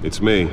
It's me.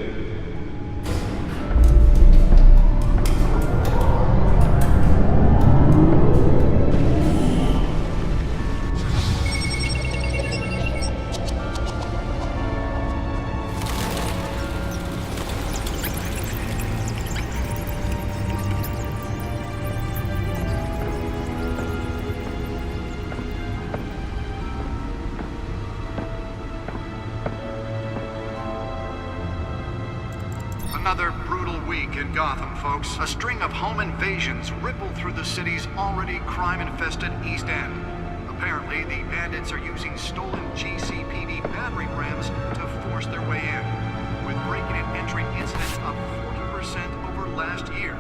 Another brutal week in Gotham, folks. A string of home invasions rippled through the city's already crime-infested East End. Apparently, the bandits are using stolen GCPD battering rams to force their way in, with breaking and entering incidents up 40% over last year.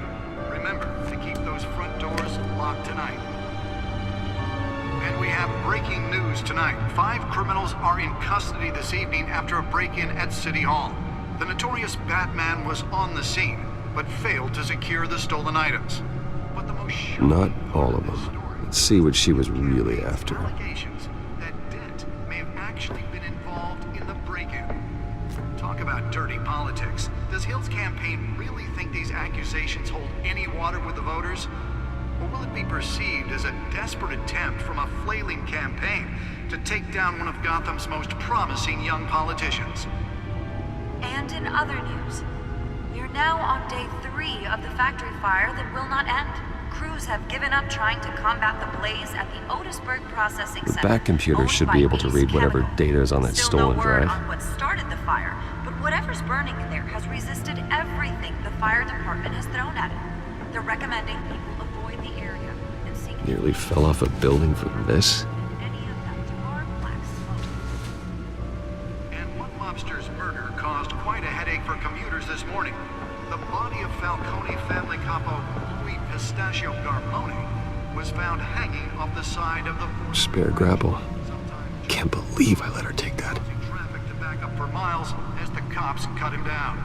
Remember to keep those front doors locked tonight. And we have breaking news tonight. 5 criminals are in custody this evening after a break-in at City Hall. The notorious Batman was on the scene, but failed to secure the stolen items. But the most Not all of them. Let's see what she was really after. Allegations that Dent may have actually been involved in the break-in. Talk about dirty politics. Does Hill's campaign really think these accusations hold any water with the voters? Or will it be perceived as a desperate attempt from a flailing campaign to take down one of Gotham's most promising young politicians? And in other news, we're now on day 3 of the factory fire that will not end. Crews have given up trying to combat the blaze at the Otisburg Processing The Center. back computer owned should by be able to Ace read whatever Chemical. data is on that Still stolen no word drive. on what started the fire, but whatever's burning in there has resisted everything the fire department has thrown at it. They're recommending people avoid the area and seek Nearly fell off a building for this. any of that tar black smoke. And one mobster's murder caused quite a headache for commuters this morning. The body of Falcone family capo Louis Pistachio Garmone was found hanging off the side of the Spare grapple. Can't believe I let her take that. causing traffic to back up for miles as the cops cut him down.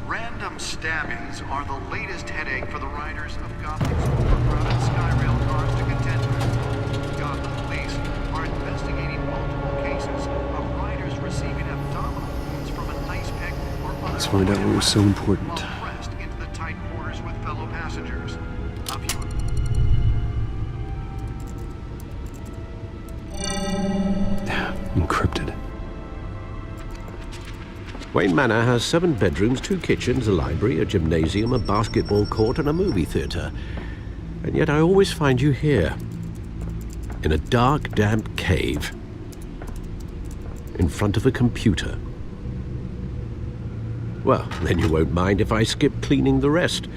Random stabbings are the latest headache for the riders of Gotham's overcrowded Skyrail cars to contend with. Gotham police are investigating multiple cases of riders receiving abdominal wounds from an ice pick or other Let's find out what was so important. while pressed into the tight quarters with fellow passengers. A few Encrypted. Wayne Manor has 7 bedrooms, 2 kitchens, a library, a gymnasium, a basketball court, and a movie theater. And yet I always find you here, in a dark, damp cave, in front of a computer. Well, then you won't mind if I skip cleaning the rest.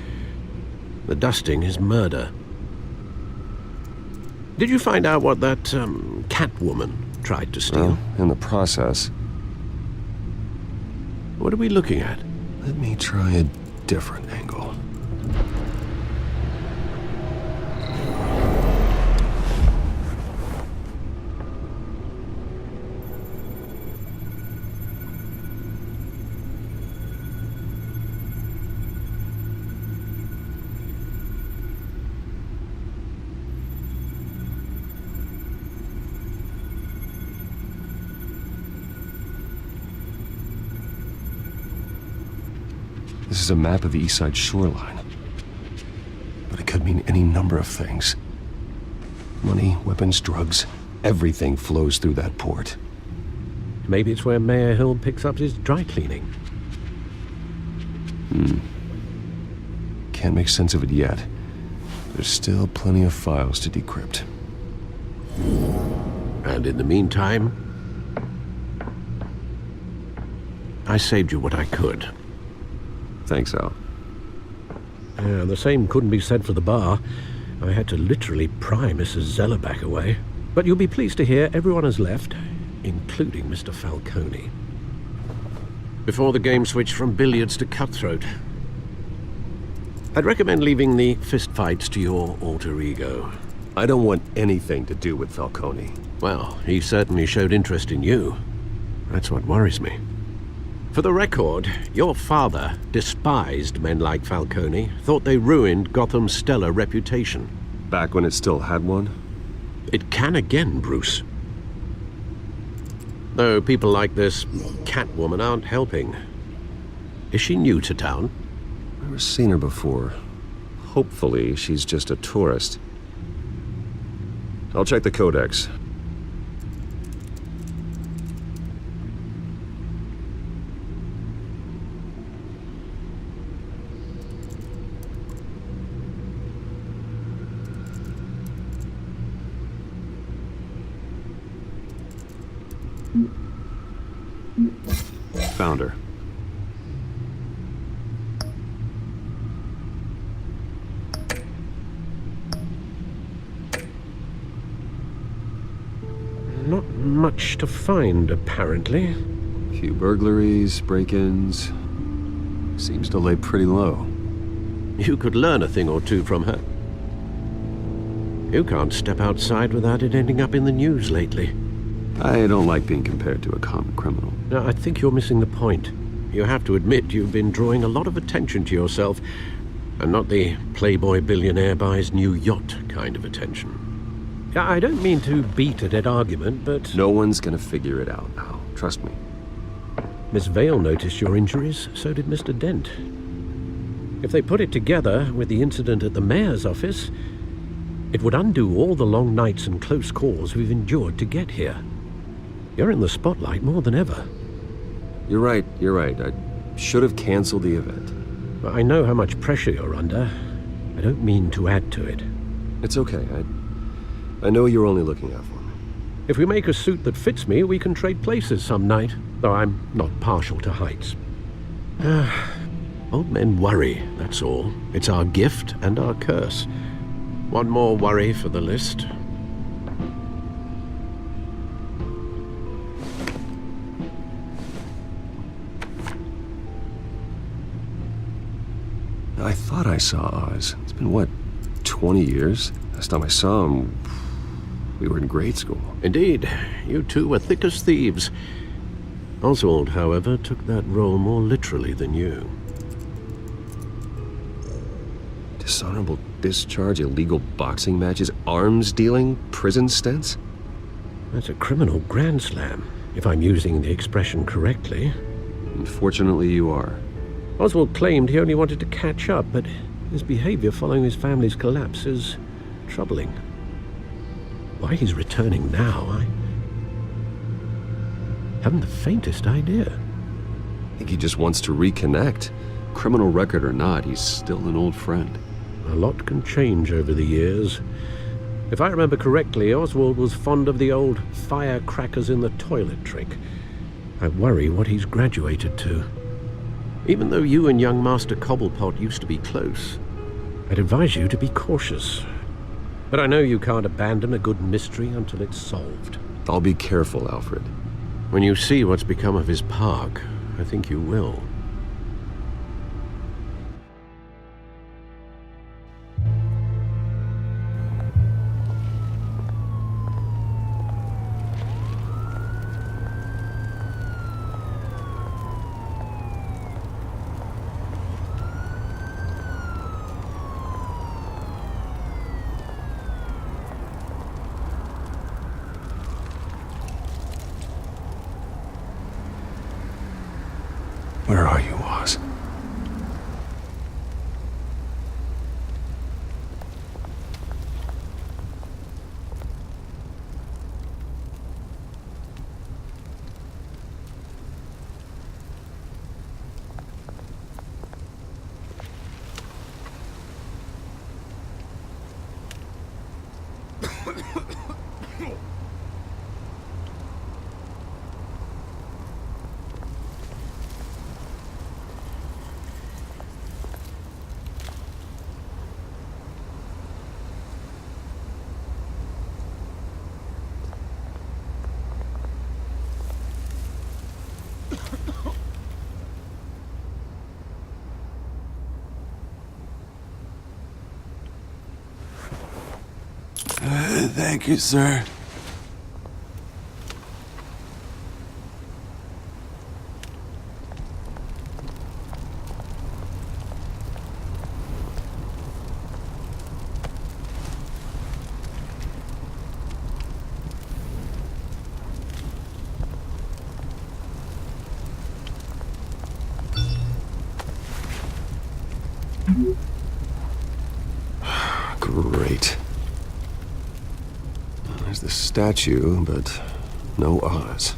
The dusting is murder. Did you find out what that, Catwoman tried to steal? Well, in the process, What are we looking at? let me try a different angle. This is a map of the east side shoreline. But it could mean any number of things. Money, weapons, drugs, everything flows through that port. Maybe it's where Mayor Hill picks up his dry cleaning. Can't make sense of it yet. There's still plenty of files to decrypt. And in the meantime, I saved you what I could. Thanks, Al. The same couldn't be said for the bar. I had to literally pry Mrs. Zellerback away. But you'll be pleased to hear everyone has left, including Mr. Falcone. Before the game switched from billiards to cutthroat. I'd recommend leaving the fistfights to your alter ego. I don't want anything to do with Falcone. Well, he certainly showed interest in you. That's what worries me. For the record, your father despised men like Falcone, thought they ruined Gotham's stellar reputation. Back when it still had one? It can again, Bruce. Though people like this Catwoman aren't helping. Is she new to town? Never seen her before. Hopefully, she's just a tourist. I'll check the codex. Found her. Not much to find, apparently. A few burglaries, break-ins. Seems to lay pretty low. You could learn a thing or two from her. You can't step outside without it ending up in the news lately. I don't like being compared to a common criminal. No, I think you're missing the point. You have to admit you've been drawing a lot of attention to yourself, and not the playboy billionaire buys new yacht kind of attention. Yeah, I don't mean to beat a dead argument, but... No one's gonna figure it out now. Trust me. Miss Vale noticed your injuries, so did Mr. Dent. If they put it together with the incident at the mayor's office, it would undo all the long nights and close calls we've endured to get here. You're in the spotlight more than ever. You're right. I should have canceled the event. I know how much pressure you're under. I don't mean to add to it. It's okay. I know you're only looking out for me. If we make a suit that fits me, we can trade places some night, though I'm not partial to heights. Old men worry, that's all. It's our gift and our curse. One more worry for the list. I thought I saw Oz. It's been, what, 20 years? Last time I saw him, we were in grade school. Indeed, you two were thick as thieves. Oswald, however, took that role more literally than you. Dishonorable discharge, illegal boxing matches, arms dealing, prison stints? That's a criminal grand slam, if I'm using the expression correctly. Unfortunately, you are. Oswald claimed he only wanted to catch up, but his behavior following his family's collapse is troubling. Why he's returning now, I haven't the faintest idea. I think he just wants to reconnect. Criminal record or not, he's still an old friend. A lot can change over the years. If I remember correctly, Oswald was fond of the old firecrackers in the toilet trick. I worry what he's graduated to. Even though you and young Master Cobblepot used to be close, I'd advise you to be cautious. But I know you can't abandon a good mystery until it's solved. I'll be careful, Alfred. When you see what's become of his park, I think you will. Where are you, Oz? Thank you, sir. Great. There's the statue, but no Oz.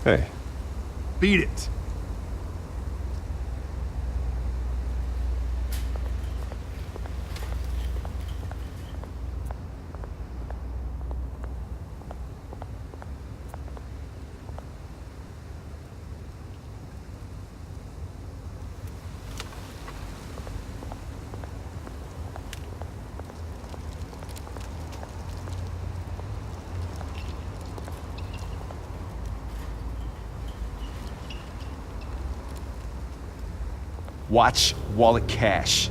Hey. Beat it. Watch wallet cash.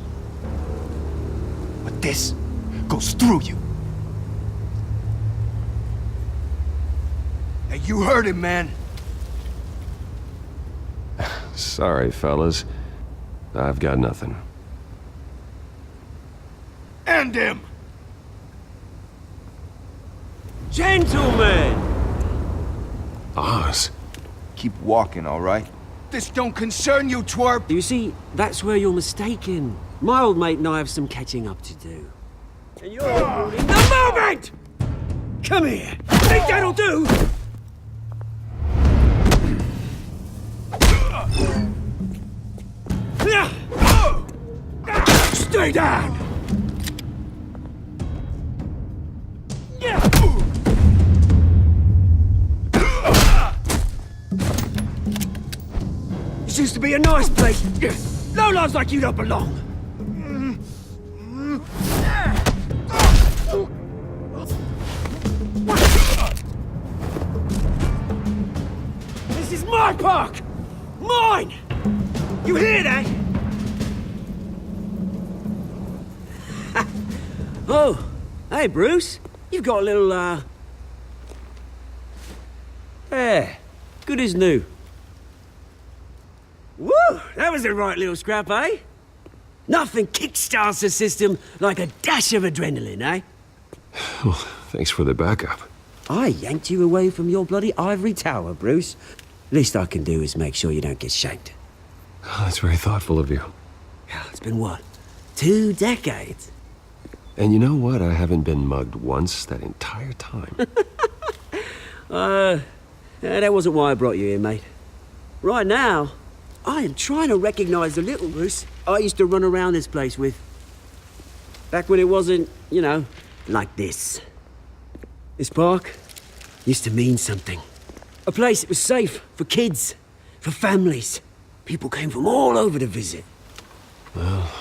But this goes through you. Hey, you heard him, man. Sorry, fellas. I've got nothing. End him! Gentlemen! Oz? Keep walking, all right? This don't concern you, twerp! You see, that's where you're mistaken. My old mate and I have some catching up to do. And you're ruining the moment! Come here! Think that'll do? Stay down! This used to be a nice place. No lives like you don't belong. This is my park! Mine! You hear that? Oh, hey Bruce. You've got a little, yeah, good as new. Woo! That was a right little scrap, eh? Nothing kickstarts the system like a dash of adrenaline, eh? Well, thanks for the backup. I yanked you away from your bloody ivory tower, Bruce. Least I can do is make sure you don't get shanked. Oh, that's very thoughtful of you. It's been what? 2 decades? And you know what? I haven't been mugged once that entire time. That wasn't why I brought you here, mate. Right now, I am trying to recognize the little Bruce I used to run around this place with. Back when it wasn't, you know, like this. This park used to mean something. A place that was safe for kids, for families. People came from all over to visit. Well,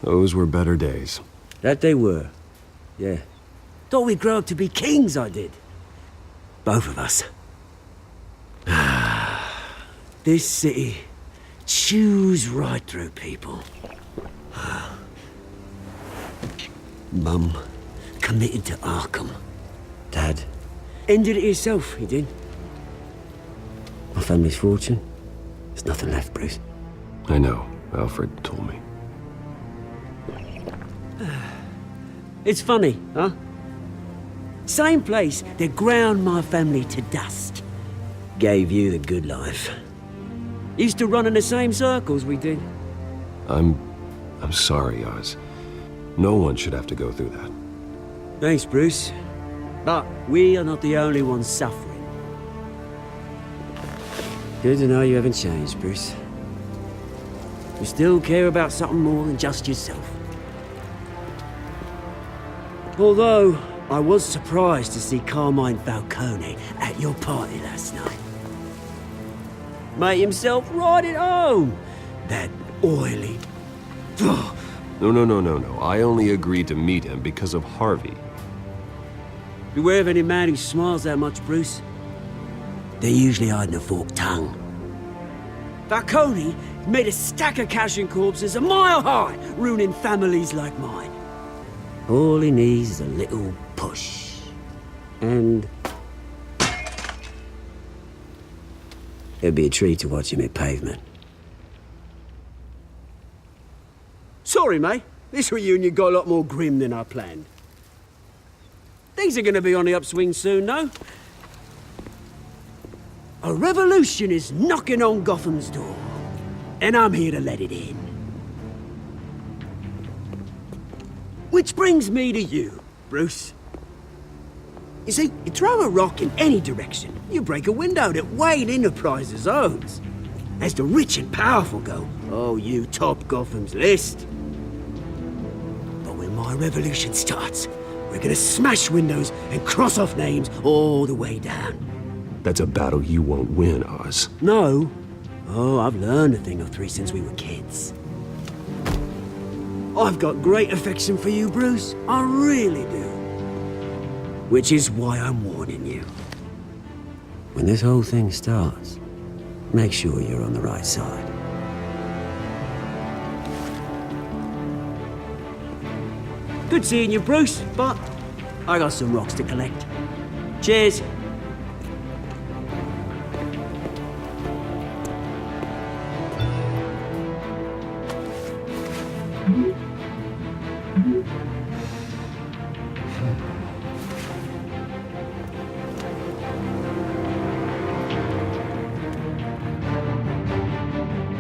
those were better days. That they were, yeah. Thought we'd grow up to be kings, I did. Both of us. This city chews right through people. Mum committed to Arkham. Dad ended it himself, he did. My family's fortune. There's nothing left, Bruce. I know. Alfred told me. It's funny, huh? Same place that ground my family to dust. Gave you the good life. Used to run in the same circles we did. I'm sorry, Oz. No one should have to go through that. Thanks, Bruce. But we are not the only ones suffering. Good to know you haven't changed, Bruce. You still care about something more than just yourself. Although, I was surprised to see Carmine Falcone at your party last night. Made himself right at home. That oily... No. I only agreed to meet him because of Harvey. Beware of any man who smiles that much, Bruce. They're usually hiding a forked tongue. Falcone made a stack of cash and corpses a mile high, ruining families like mine. All he needs is a little push. And it'd be a treat to watch him hit pavement. Sorry, mate. This reunion got a lot more grim than I planned. Things are gonna be on the upswing soon, though. A revolution is knocking on Gotham's door, and I'm here to let it in. Which brings me to you, Bruce. You see, you throw a rock in any direction, you break a window that Wayne Enterprises owns. As the rich and powerful go, oh, you top Gotham's list. But when my revolution starts, we're gonna smash windows and cross off names all the way down. That's a battle you won't win, Oz. No. Oh, I've learned a thing or three since we were kids. I've got great affection for you, Bruce. I really do. Which is why I'm warning you. When this whole thing starts, make sure you're on the right side. Good seeing you, Bruce, but I got some rocks to collect. Cheers.